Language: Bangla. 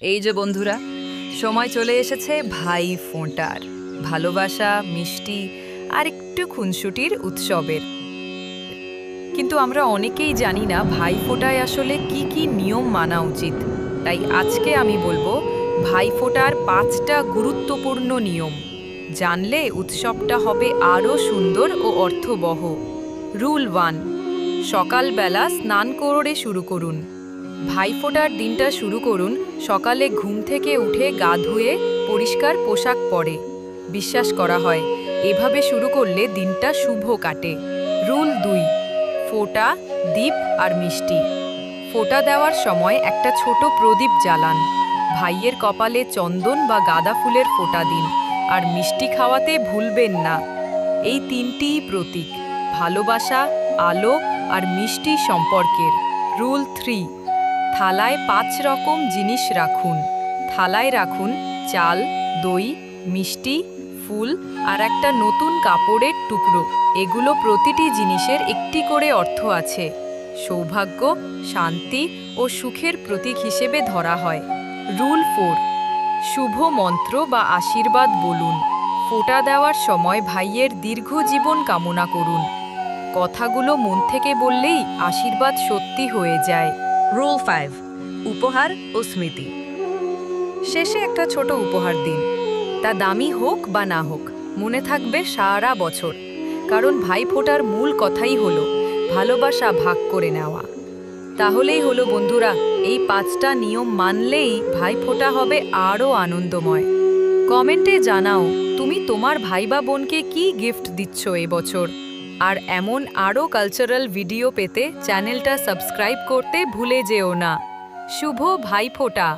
এই যে বন্ধুরা, সময় চলে এসেছে ভাই ফোঁটার। ভালোবাসা, মিষ্টি আর একটু খুনসুটির উৎসবের। কিন্তু আমরা অনেকেই জানি না ভাই ফোঁটায় আসলে কি কি নিয়ম মানা উচিত। তাই আজকে আমি বলবো ভাই ফোঁটার 5টা গুরুত্বপূর্ণ নিয়ম। জানলে উৎসবটা হবে আরও সুন্দর ও অর্থবহ। রুল 1, সকালবেলা স্নান করে শুরু করুন। ভাইফোঁটার দিনটা শুরু করুন সকালে ঘুম থেকে উঠে গা ধুয়ে পরিষ্কার পোশাক পরে। বিশ্বাস করা হয় এভাবে শুরু করলে দিনটা শুভ কাটে। রুল 2, ফোঁটা, দীপ আর মিষ্টি। ফোঁটা দেওয়ার সময় একটা ছোট প্রদীপ জ্বালান। ভাইয়ের কপালে চন্দন বা গাঁদা ফুলের ফোঁটা দিন, আর মিষ্টি খাওয়াতে ভুলবেন না। এই তিনটিই প্রতীক ভালোবাসা, আলো আর মিষ্টি সম্পর্কের। রুল 3, থালায় 5 রকম জিনিস রাখুন। থালায় রাখুন চাল, দই, মিষ্টি, ফুল আর একটা নতুন কাপড়ের টুকরো। এগুলো প্রতিটি জিনিসের একটি করে অর্থ আছে। সৌভাগ্য, শান্তি ও সুখের প্রতীক হিসেবে ধরা হয়। রুল 4, শুভ মন্ত্র বা আশীর্বাদ বলুন। ফোঁটা দেওয়ার সময় ভাইয়ের দীর্ঘ জীবন কামনা করুন। কথাগুলো মন থেকে বললেই আশীর্বাদ সত্যি হয়ে যায়। রুল 5, উপহার ও স্মৃতি। শেষে একটা ছোট উপহার দিন। তা দামি হোক বা না হোক, মনে থাকবে সারা বছর। কারণ ভাই ফোঁটার মূল কথাই হলো ভালোবাসা ভাগ করে নেওয়া। তাহলেই হলো বন্ধুরা, এই 5টা নিয়ম মানলেই ভাই ফোঁটা হবে আরও আনন্দময়। কমেন্টে জানাও তুমি তোমার ভাই বা বোনকে কি গিফট দিচ্ছ এবছর। আর এমন আরও কালচারাল ভিডিও পেতে চ্যানেলটা সাবস্ক্রাইব করতে ভুলে যেও না। শুভ ভাইফোঁটা।